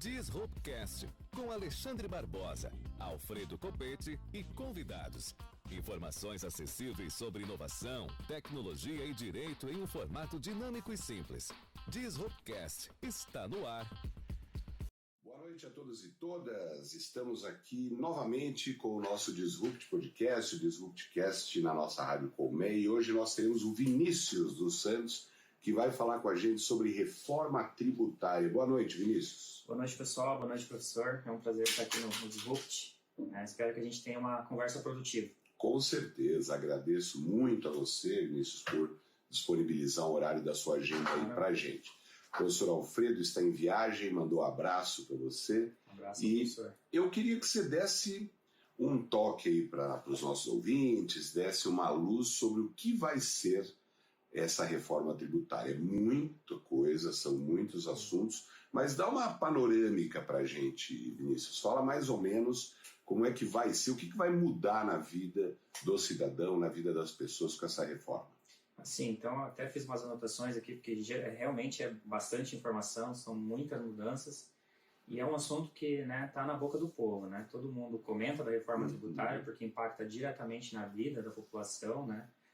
Disruptcast, com Alexandre Barbosa, Alfredo Copete e convidados. Informações acessíveis sobre inovação, tecnologia e direito em um formato dinâmico e simples. Disruptcast está no ar. Boa noite a todos e todas. Estamos aqui novamente com o nosso Disrupt Podcast, o Disruptcast na nossa Rádio Colmeia. E hoje nós teremos o Vinícius dos Santos, que vai falar com a gente sobre reforma tributária. Boa noite, Vinícius. Boa noite, pessoal. Boa noite, professor. É um prazer estar aqui no Disrupt. Espero que a gente tenha uma conversa produtiva. Com certeza. Agradeço muito a você, Vinícius, por disponibilizar o horário da sua agenda aí para a gente. O professor Alfredo está em viagem, mandou um abraço para você. Um abraço, professor. Eu queria que você desse um toque aí para os nossos ouvintes, desse uma luz sobre o que vai ser essa reforma tributária. É muita coisa, são muitos assuntos, mas dá uma panorâmica para a gente, Vinícius. Fala mais ou menos como é que vai ser, o que vai mudar na vida do cidadão, na vida das pessoas com essa reforma. Sim, então eu até fiz umas anotações aqui, porque realmente é bastante informação, são muitas mudanças, e é um assunto que está na boca do povo. Todo mundo comenta da reforma tributária, porque impacta diretamente na vida da população,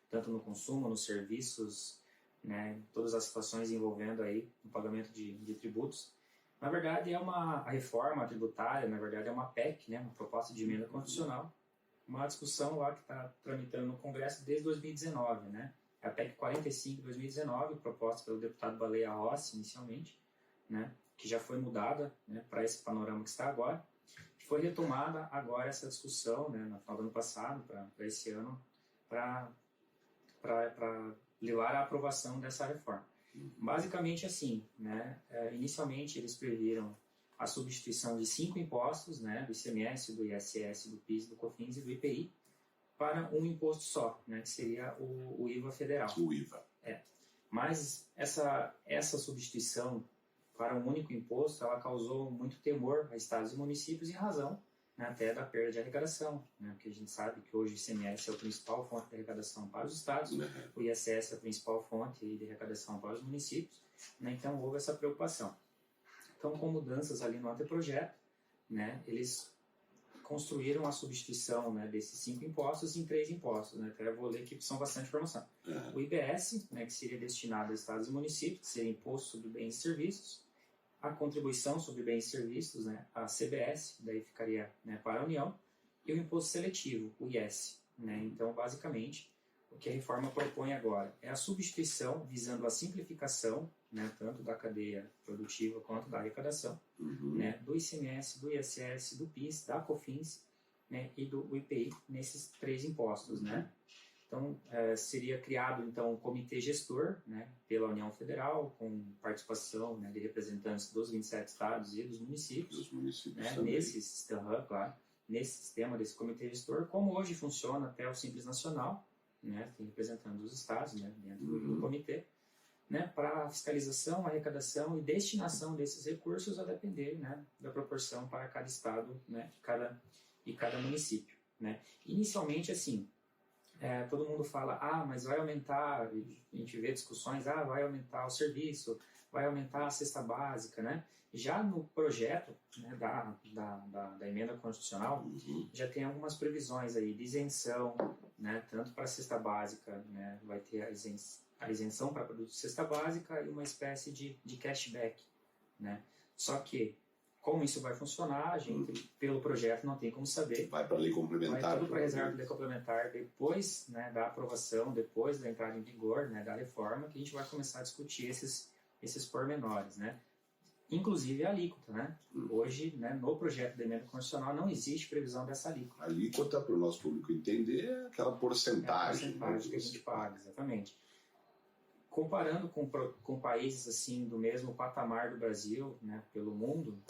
tanto no consumo, nos serviços, todas as situações envolvendo aí o pagamento de tributos. Na verdade, a reforma tributária, na verdade, é uma PEC, uma proposta de emenda constitucional, uma discussão lá que está tramitando no Congresso desde 2019, É a PEC 45 de 2019, proposta pelo deputado Baleia Rossi, inicialmente, que já foi mudada para esse panorama que está agora. Foi retomada agora essa discussão, no final do ano passado, para esse ano, para levar à aprovação dessa reforma. Basicamente assim, inicialmente eles previram a substituição de 5 impostos, do ICMS, do ISS, do PIS, do COFINS e do IPI, para um imposto só, que seria o IVA federal. O IVA. Mas essa substituição para um único imposto, ela causou muito temor a estados e municípios em razão até da perda de arrecadação, porque a gente sabe que hoje o ICMS é a principal fonte de arrecadação para os estados, o ISS é a principal fonte de arrecadação para os municípios, então houve essa preocupação. Então, com mudanças ali no anteprojeto, eles construíram a substituição desses 5 impostos em 3 impostos, até eu vou ler aqui que são bastante informação. O IBS, que seria destinado a estados e municípios, que seria Imposto sobre Bens e Serviços, a contribuição sobre bens e serviços, a CBS, daí ficaria para a União, e o imposto seletivo, o IS. Então, basicamente, o que a reforma propõe agora é a substituição visando a simplificação, tanto da cadeia produtiva quanto da arrecadação, do ICMS, do ISS, do PIS, da COFINS e do IPI nesses 3 impostos. Então, seria criado então, um comitê gestor pela União Federal, com participação de representantes dos 27 estados e dos municípios, nesse sistema desse comitê gestor, como hoje funciona até o Simples Nacional, tem representando os estados dentro do comitê, para a fiscalização, arrecadação e destinação desses recursos a depender da proporção para cada estado e cada município. Inicialmente, assim, todo mundo fala, mas vai aumentar, a gente vê discussões, vai aumentar o serviço, vai aumentar a cesta básica, Já no projeto da emenda constitucional, já tem algumas previsões aí de isenção, tanto para a cesta básica, vai ter a isenção para produtos de cesta básica e uma espécie de cashback, Só que, como isso vai funcionar, a gente, pelo projeto, não tem como saber. Vai para a lei complementar. Vai tudo para a reserva de lei complementar depois da aprovação, depois da entrada em vigor da reforma, que a gente vai começar a discutir esses pormenores, Inclusive a alíquota, Hoje, no projeto de emenda constitucional, não existe previsão dessa alíquota. A alíquota, para o nosso público entender, é aquela porcentagem. Que a gente paga, exatamente. Comparando com países assim do mesmo patamar do Brasil, pelo mundo,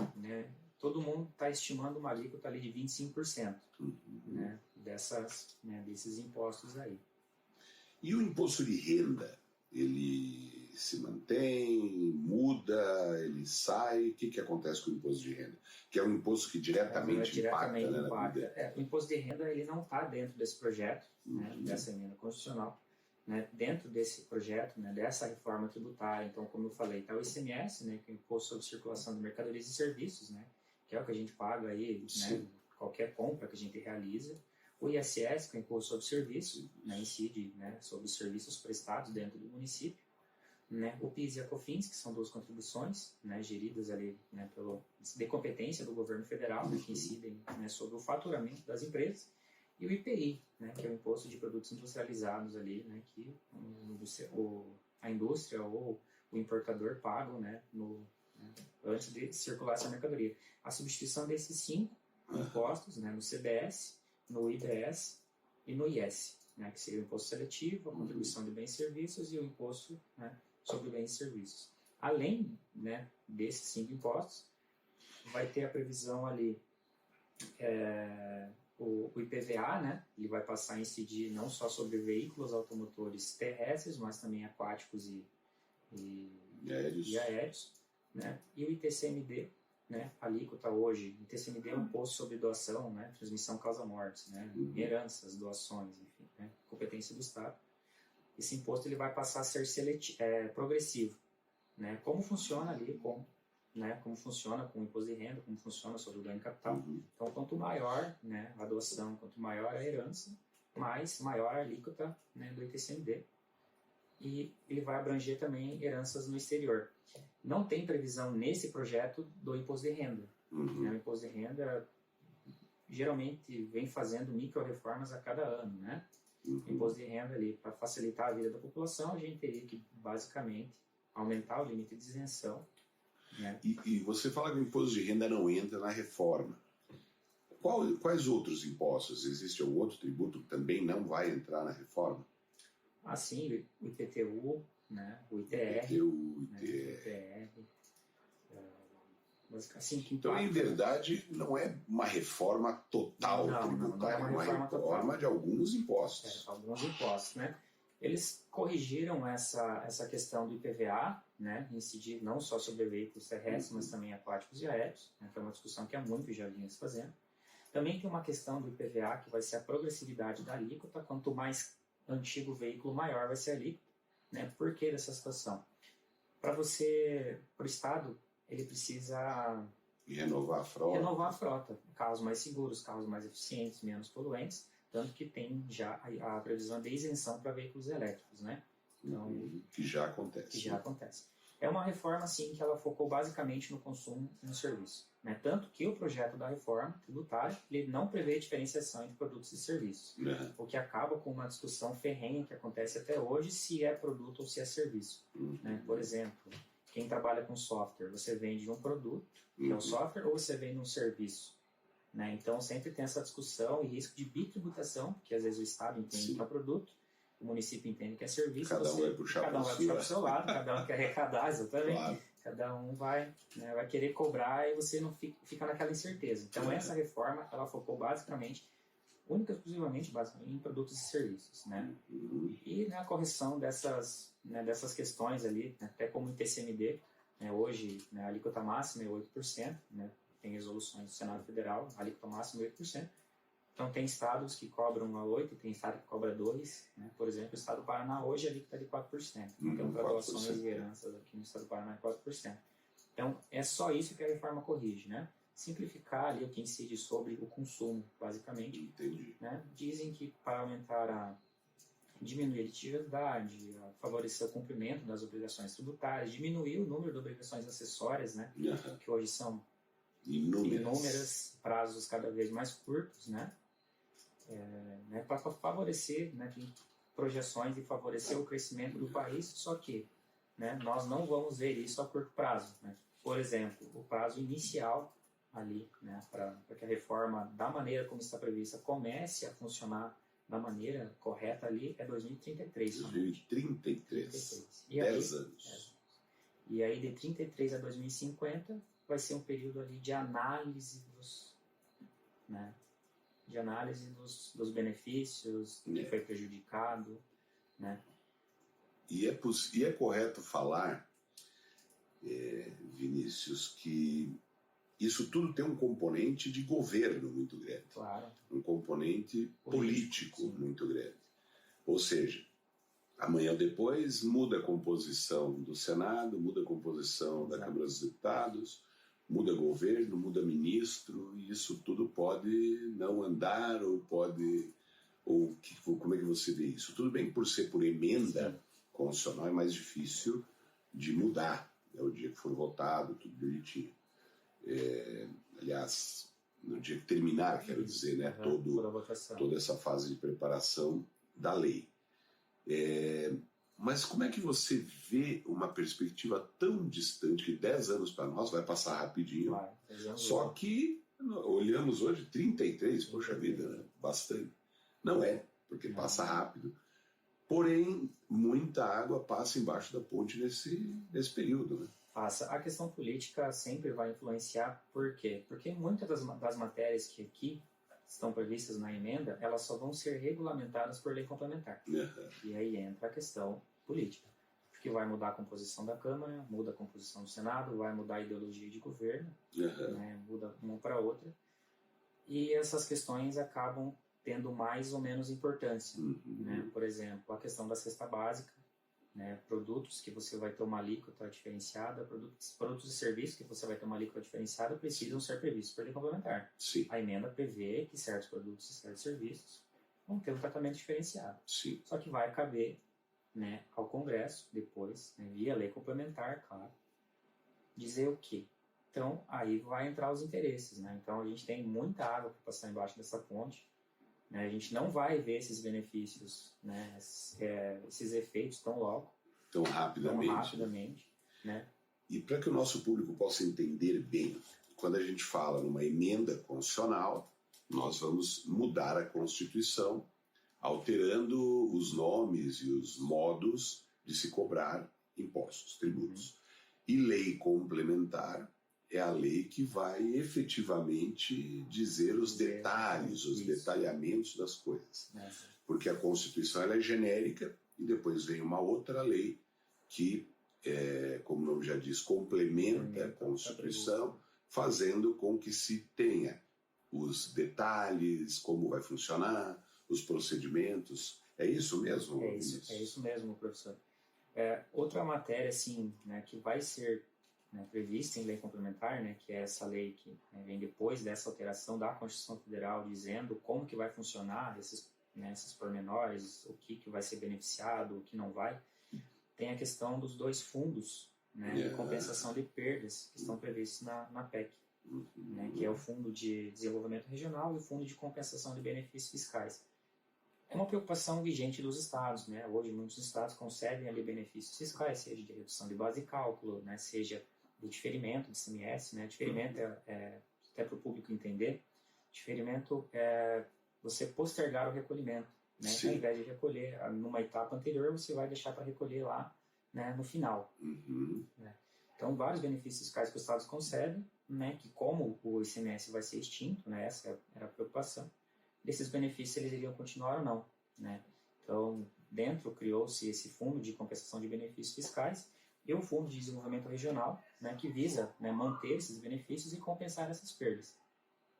todo mundo está estimando uma alíquota ali de 25%, desses impostos aí. E o imposto de renda, ele se mantém, muda, ele sai? O que acontece com o imposto de renda? Que é um imposto que diretamente impacta. O imposto de renda ele não está dentro desse projeto, dessa emenda constitucional. né, dentro desse projeto, né, dessa reforma tributária. Então, como eu falei, está o ICMS, né, que é o Imposto sobre Circulação de Mercadorias e Serviços, né, que é o que a gente paga aí, né, qualquer compra que a gente realiza. O ISS, que é o Imposto sobre Serviço, né, incide, né, sobre os serviços prestados dentro do município. Né, o PIS e a COFINS, que são duas contribuições, né, geridas ali, né, de competência do governo federal, né, que incidem, né, sobre o faturamento das empresas. E o IPI, né, que é o Imposto de Produtos Industrializados ali, né, que a indústria ou o importador pagam, né, antes de circular essa mercadoria. A substituição desses 5 impostos, né, no CBS, no IBS e no IS, né, que seria o imposto seletivo, a contribuição de bens e serviços e o imposto, né, sobre bens e serviços. Além, né, desses 5 impostos, vai ter a previsão ali o IPVA, né, ele vai passar a incidir não só sobre veículos automotores terrestres, mas também aquáticos e aéreos, né, e o ITCMD, né, alíquota hoje, ITCMD é um imposto sobre doação, né, transmissão causa-mortes, né, heranças, doações, enfim, né, competência do Estado. Esse imposto ele vai passar a ser progressivo, né, como funciona ali como funciona com o imposto de renda, como funciona sobre o ganho de capital. Então, quanto maior, né, a doação, quanto maior a herança, maior a alíquota, né, do ITCMD. E ele vai abranger também heranças no exterior. Não tem previsão nesse projeto do imposto de renda. Né? O imposto de renda geralmente vem fazendo micro-reformas a cada ano. Né? O imposto de renda, ali, para facilitar a vida da população, a gente teria que, basicamente, aumentar o limite de isenção. Né? E você fala que o imposto de renda não entra na reforma. Quais outros impostos? Existe algum outro tributo que também não vai entrar na reforma? Sim, o IPTU, né? O ITR. Assim, então, em verdade, não é uma reforma total tributária, não é uma reforma de alguns impostos. Alguns impostos, né? Eles corrigiram essa questão do IPVA, né, incidir não só sobre veículos terrestres, mas também aquáticos e aéreos, né, que é uma discussão que há muito já vinha se fazendo. Também tem uma questão do IPVA, que vai ser a progressividade da alíquota. Quanto mais antigo o veículo, maior vai ser a alíquota. Né? Por que dessa situação? Para o Estado, ele precisa renovar a frota. Carros mais seguros, carros mais eficientes, menos poluentes, tanto que tem já a previsão de isenção para veículos elétricos, né? Então, que já acontece. É uma reforma, assim, que ela focou basicamente no consumo e no serviço. Né? Tanto que o projeto da reforma tributária, ele não prevê diferenciação entre produtos e serviços. O que acaba com uma discussão ferrenha que acontece até hoje, se é produto ou se é serviço. Né? Por exemplo, quem trabalha com software, você vende um produto, que é o software, ou você vende um serviço. Né? Então, sempre tem essa discussão e risco de bitributação, que às vezes o Estado entende que é produto, o município entende que é serviço, cada um vai puxar para o seu lado, cada um quer arrecadar, exatamente. Claro. Cada um vai querer cobrar e você não fica naquela incerteza. Então, essa reforma, ela focou basicamente, exclusivamente em produtos e serviços. Né? E na correção dessas questões ali, né, até como o ITCMD, né, hoje, né, a alíquota máxima é 8%, né, tem resoluções do Senado Federal, a alíquota máxima é 8%. Então, tem estados que cobram a 8%, tem estado que cobra 2%. Né? Por exemplo, o estado do Paraná hoje a alíquota é de 4%. Então, graduações e heranças aqui no estado do Paraná é 4%. Então, é só isso que a reforma corrige, né? Simplificar ali o que incide sobre o consumo, basicamente. Entendi. Né? Dizem que para diminuir a litigiosidade, favorecer o cumprimento das obrigações tributárias, diminuir o número de obrigações acessórias, né? Que hoje são inúmeras, prazos cada vez mais curtos, né? Para favorecer, né, projeções e favorecer o crescimento do país, só que, né, nós não vamos ver isso a curto prazo. Né? Por exemplo, o prazo inicial ali, né, para que a reforma, da maneira como está prevista, comece a funcionar da maneira correta ali, é 2033. 2033. 10 anos. E aí, de 33 a 2050, vai ser um período ali de análise dos benefícios, do que foi prejudicado. Né? E é correto falar, Vinícius, que isso tudo tem um componente de governo muito grande. Claro. Um componente político muito grande. Ou seja, Amanhã ou depois muda a composição do Senado, muda a composição da Câmara dos Deputados, muda governo, muda ministro, e isso tudo pode não andar, ou pode... como é que você vê isso? Tudo bem que por ser por emenda constitucional é mais difícil de mudar, o dia que for votado, tudo bonitinho. Aliás, no dia que terminar, quero dizer, né, toda essa fase de preparação da lei. Mas como é que você vê uma perspectiva tão distante, que 10 anos para nós vai passar rapidinho, só que olhamos hoje 33, poxa vida, né? Bastante. Não é, porque passa rápido. Porém, muita água passa embaixo da ponte nesse período, né? Passa. A questão política sempre vai influenciar, por quê? Porque muitas das matérias que aqui estão previstas na emenda, elas só vão ser regulamentadas por lei complementar. E aí entra a questão política, porque vai mudar a composição da Câmara, muda a composição do Senado, vai mudar a ideologia de governo, né, muda uma para outra, e essas questões acabam tendo mais ou menos importância. Né? Por exemplo, a questão da cesta básica, né, produtos que você vai ter uma alíquota diferenciada, produtos e serviços que você vai ter uma alíquota diferenciada precisam ser previstos por lei complementar. Sim. A emenda prevê que certos produtos e certos serviços vão ter um tratamento diferenciado. Sim. Só que vai caber, né, ao Congresso, depois, né, via lei complementar, claro, dizer o quê? Então, aí vai entrar os interesses. Né? Então, a gente tem muita água para passar embaixo dessa ponte. Né? A gente não vai ver esses benefícios, né, esses efeitos tão rapidamente. Né? E para que o nosso público possa entender bem, quando a gente fala numa emenda constitucional, nós vamos mudar a Constituição, alterando os nomes e os modos de se cobrar impostos, tributos. E lei complementar é a lei que vai efetivamente dizer os detalhes, os detalhamentos das coisas. Porque a Constituição ela é genérica e depois vem uma outra lei que, como o nome já diz, complementa a Constituição, fazendo com que se tenha os detalhes, como vai funcionar, os procedimentos. É isso mesmo? É isso mesmo, professor. Outra matéria assim, né, que vai ser, né, prevista em lei complementar, né, que é essa lei que, né, vem depois dessa alteração da Constituição Federal, dizendo como que vai funcionar esses pormenores, o que vai ser beneficiado, o que não vai. Tem a questão dos dois fundos, né, de compensação de perdas que estão previstos na PEC, né, que é o Fundo de Desenvolvimento Regional e o Fundo de Compensação de Benefícios Fiscais. É uma preocupação vigente dos estados. Né? Hoje, muitos estados concedem ali benefícios fiscais, seja de redução de base de cálculo, né, seja de diferimento de ICMS. Né? Diferimento até para o público entender, diferimento é você postergar o recolhimento. Né? Ao invés de recolher numa etapa anterior, você vai deixar para recolher lá, né, no final. Né? Então, vários benefícios fiscais que os estados concedem, né, que como o ICMS vai ser extinto, né, essa era a preocupação, desses benefícios eles iriam continuar ou não. Né? Então, dentro criou-se esse Fundo de Compensação de Benefícios Fiscais e o Fundo de Desenvolvimento Regional, né, que visa, né, manter esses benefícios e compensar essas perdas.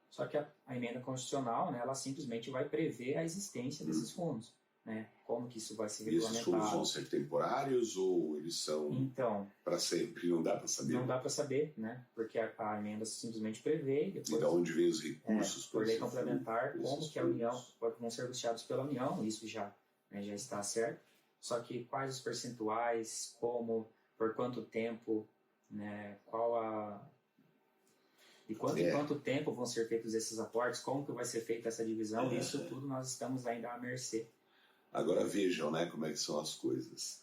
Só que a emenda constitucional, né, ela simplesmente vai prever a existência desses fundos. Né? Como que isso vai ser regulamentado. Esses fundos vão ser temporários ou eles são para sempre? Não dá para saber. Não dá para saber, né? Porque a emenda simplesmente prevê. Depois, e de onde vem os recursos? Por lei complementar, como que a União vão ser custeados pela União, isso já está certo. Só que quais os percentuais, como, por quanto tempo, né? Em quanto tempo vão ser feitos esses aportes, como que vai ser feita essa divisão, isso tudo nós estamos ainda à mercê. Agora vejam, né, como é que são as coisas.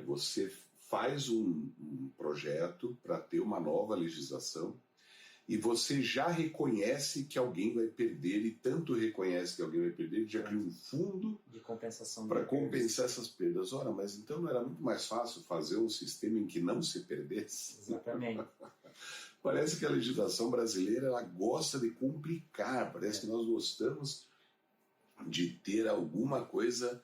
Você faz um projeto para ter uma nova legislação e você já reconhece que alguém vai perder, e tanto reconhece que alguém vai perder, que já cria um fundo de compensação para compensar essas perdas. Ora, mas então não era muito mais fácil fazer um sistema em que não se perdesse? Exatamente. Parece que a legislação brasileira ela gosta de complicar, parece que nós gostamos de ter alguma coisa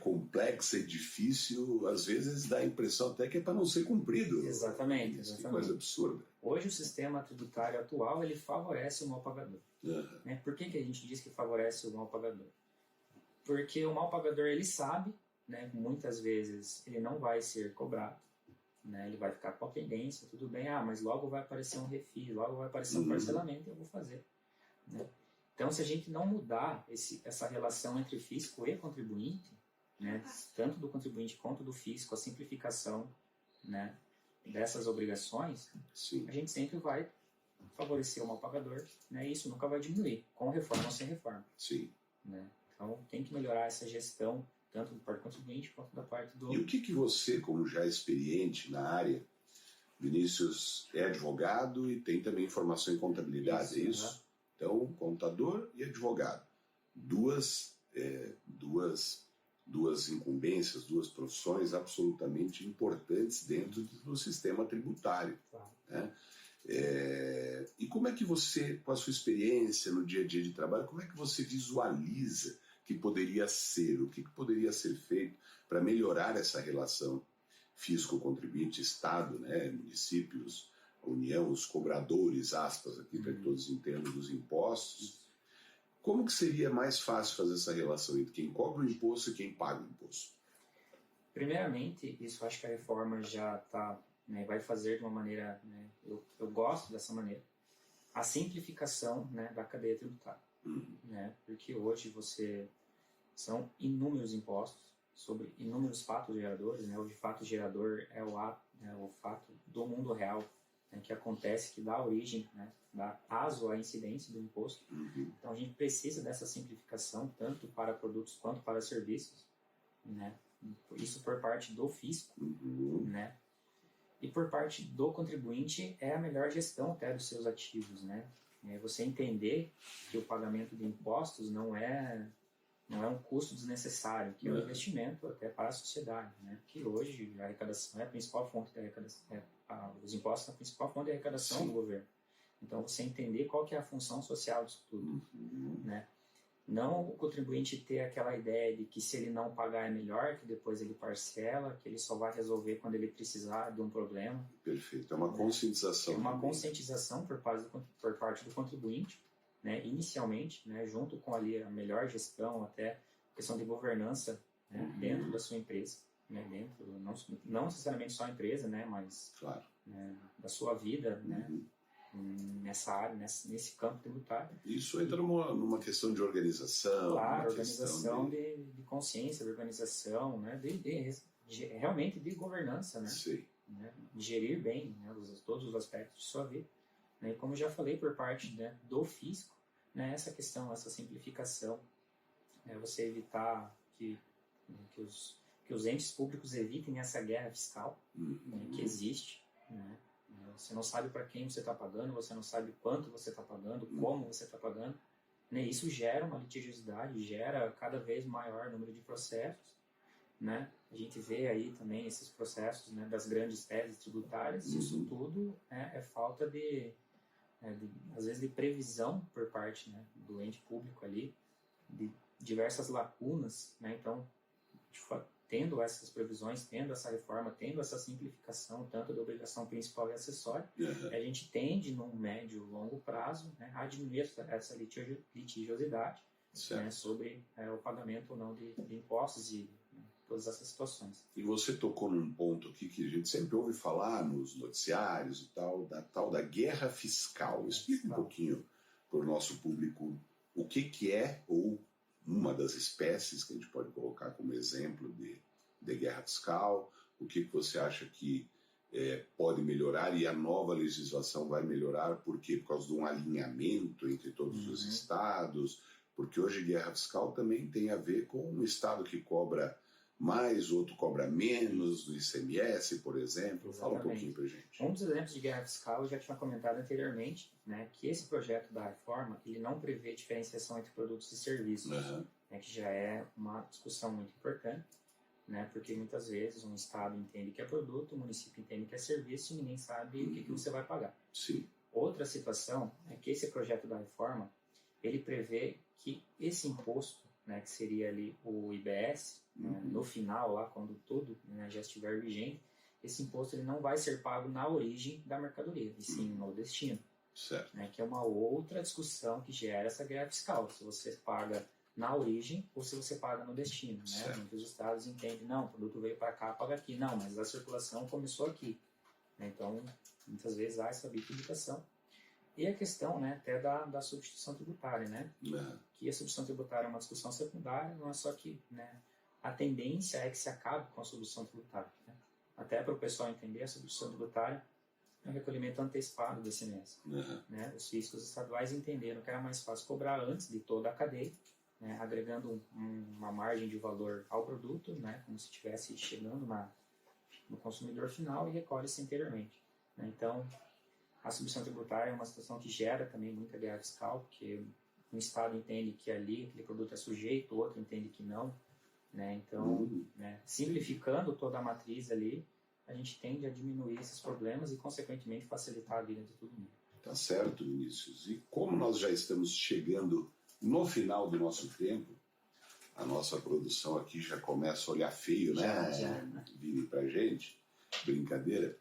complexa e difícil, às vezes dá a impressão até que é para não ser cumprido. Exatamente. Que coisa absurda. Hoje o sistema tributário atual ele favorece o mal pagador. Né? Por que a gente diz que favorece o mal pagador? Porque o mal pagador ele sabe, né, muitas vezes ele não vai ser cobrado, né, ele vai ficar com a pendência, tudo bem, mas logo vai aparecer um refis, logo vai aparecer um parcelamento e eu vou fazer. Né? Então, se a gente não mudar essa relação entre fisco e contribuinte, né, tanto do contribuinte quanto do fisco, a simplificação, né, dessas obrigações, Sim. a gente sempre vai favorecer o mal pagador, né, e isso nunca vai diminuir, com reforma ou sem reforma. Sim. Né? Então, tem que melhorar essa gestão, tanto da parte do contribuinte quanto da parte do... E o que você, como já experiente na área, Vinícius é advogado e tem também formação em contabilidade, é isso? Então, contador e advogado. Duas incumbências, duas profissões absolutamente importantes dentro do sistema tributário. Claro. Né? E como é que você, com a sua experiência no dia a dia de trabalho, como é que você visualiza que poderia ser, o que poderia ser feito para melhorar essa relação fisco-contribuinte, Estado, né, municípios, União, os cobradores, aspas, aqui para que todos entendam, dos impostos? Como que seria mais fácil fazer essa relação entre quem cobra o imposto e quem paga o imposto? Primeiramente, isso acho que a reforma já está, né, vai fazer de uma maneira, né, eu gosto dessa maneira, a simplificação, né, da cadeia tributária. Né, porque hoje são inúmeros impostos sobre inúmeros fatos geradores, né, hoje fato gerador é o fato do mundo real, né, que acontece, que dá origem, né, dá aso à incidência do imposto. Então a gente precisa dessa simplificação tanto para produtos quanto para serviços, né, isso por parte do fisco, né, e por parte do contribuinte é a melhor gestão até dos seus ativos, né, você entender que o pagamento de impostos não é um custo desnecessário, que é um investimento até para a sociedade, né? Que hoje a arrecadação é a principal fonte de arrecadação, os impostos são a principal fonte de arrecadação do governo. Então, você entender qual que é a função social disso tudo, né? Não o contribuinte ter aquela ideia de que se ele não pagar é melhor, que depois ele parcela, que ele só vai resolver quando ele precisar de um problema. Perfeito, é uma conscientização. É uma conscientização por parte do contribuinte, né, inicialmente, né, junto com ali a melhor gestão, até a questão de governança, né, dentro da sua empresa, né, dentro, não necessariamente só a empresa, né, mas claro, né, da sua vida, né, nessa área, nesse campo tributário. Isso entra numa questão de organização. Claro, organização de consciência, de organização, né, realmente de governança, né, Sim. Né, de gerir bem, né, todos os aspectos de sua vida. Né, como eu já falei por parte, né, do fisco, né, essa questão, essa simplificação, né, você evitar que os entes públicos evitem essa guerra fiscal, né, que existe, né, você não sabe para quem você está pagando, você não sabe quanto você está pagando, como você está pagando, né, isso gera uma litigiosidade, gera cada vez maior número de processos, né, a gente vê aí também esses processos, né, das grandes teses tributárias, isso tudo é falta às vezes de previsão por parte, né, do ente público ali, de diversas lacunas, né, então, tendo essas previsões, tendo essa reforma, tendo essa simplificação, tanto da obrigação principal e acessória, a gente tende, num médio e longo prazo, né, a diminuir essa litigiosidade, né, sobre o pagamento ou não de impostos e todas essas situações. E você tocou num ponto aqui que a gente sempre ouve falar nos noticiários e tal da guerra fiscal. Explica um pouquinho para o nosso público o que é, ou uma das espécies que a gente pode colocar como exemplo de guerra fiscal, o que você acha que pode melhorar e a nova legislação vai melhorar, por quê? Por causa de um alinhamento entre todos os estados, porque hoje guerra fiscal também tem a ver com um estado que cobra mais, outro cobra menos do ICMS, por exemplo. Exatamente. Fala um pouquinho pra gente. Um dos exemplos de guerra fiscal eu já tinha comentado anteriormente, né, que esse projeto da reforma ele não prevê diferenciação entre produtos e serviços, né, que já é uma discussão muito importante, né, porque muitas vezes um estado entende que é produto, o município entende que é serviço e ninguém sabe o que você vai pagar. Sim. Outra situação é que esse projeto da reforma ele prevê que esse imposto, né, que seria ali o IBS, né, no final, lá quando tudo, né, já estiver vigente, esse imposto ele não vai ser pago na origem da mercadoria, e sim no destino. Certo. Né, que é uma outra discussão que gera essa guerra fiscal. Se você paga na origem ou se você paga no destino, né? Muitos estados entendem, não, o produto veio para cá, paga aqui. Não, mas a circulação começou aqui. Né? Então, muitas vezes há essa bitributação. E a questão, né, até da substituição tributária, né? Que a substituição tributária é uma discussão secundária, não é só que, né, a tendência é que se acabe com a substituição tributária. Né? Até para o pessoal entender, a substituição tributária é um recolhimento antecipado do ICMS. Né? Os fiscos estaduais entenderam que era mais fácil cobrar antes de toda a cadeia, né, agregando uma margem de valor ao produto, né, como se estivesse chegando no consumidor final e recolhe-se anteriormente. Né? Então, a substituição tributária é uma situação que gera também muita guerra fiscal, porque um Estado entende que ali aquele produto é sujeito, o outro entende que não. Né? Então, né, simplificando toda a matriz ali, a gente tende a diminuir esses problemas e, consequentemente, facilitar a vida de todo mundo. Tá certo, Vinícius. E como nós já estamos chegando no final do nosso tempo, a nossa produção aqui já começa a olhar feio, né, Vini, pra gente, brincadeira.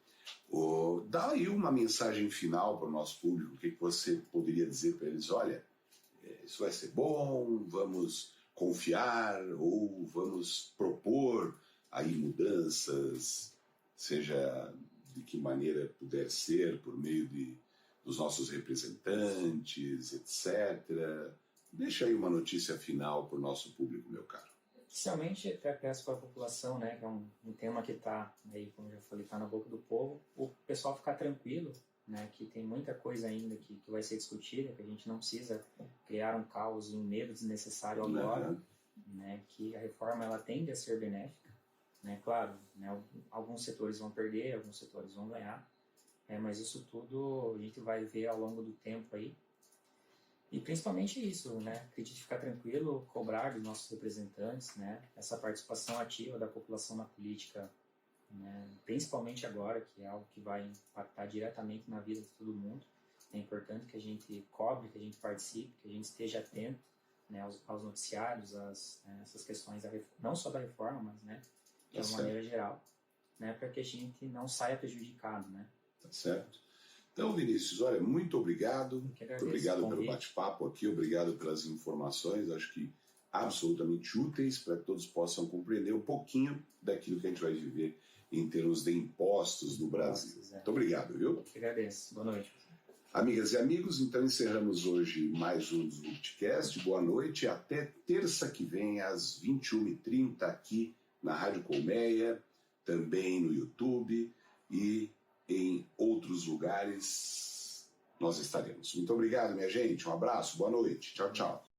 Dá aí uma mensagem final para o nosso público, o que você poderia dizer para eles? Olha, isso vai ser bom, vamos confiar ou vamos propor aí mudanças, seja de que maneira puder ser, por meio dos nossos representantes, etc. Deixa aí uma notícia final para o nosso público, meu caro. Inicialmente, até peço para a população, né, que é um tema que está, como eu já falei, está na boca do povo, o pessoal ficar tranquilo, né, que tem muita coisa ainda que vai ser discutida, que a gente não precisa criar um caos, um medo desnecessário agora, né, que a reforma ela tende a ser benéfica, né, claro, né, alguns setores vão perder, alguns setores vão ganhar, mas isso tudo a gente vai ver ao longo do tempo aí. E principalmente isso, né? Acredite, ficar tranquilo, cobrar dos nossos representantes, né? Essa participação ativa da população na política, né? Principalmente agora, que é algo que vai impactar diretamente na vida de todo mundo. É importante que a gente cobre, que a gente participe, que a gente esteja atento, né, aos noticiários, essas questões, não só da reforma, mas, né, de uma maneira geral, né, para que a gente não saia prejudicado, né? Tá certo. Então, Vinícius, olha, muito obrigado. Muito obrigado pelo bate-papo aqui, obrigado pelas informações, acho que absolutamente úteis para que todos possam compreender um pouquinho daquilo que a gente vai viver em termos de impostos no Brasil. Muito obrigado, viu? Eu que agradeço. Boa noite. Amigas e amigos, então encerramos hoje mais um Disruptcast. Boa noite e até terça que vem, às 21h30, aqui na Rádio Colmeia, também no YouTube e em outros lugares nós estaremos. Muito obrigado, minha gente. Um abraço, boa noite. Tchau, tchau.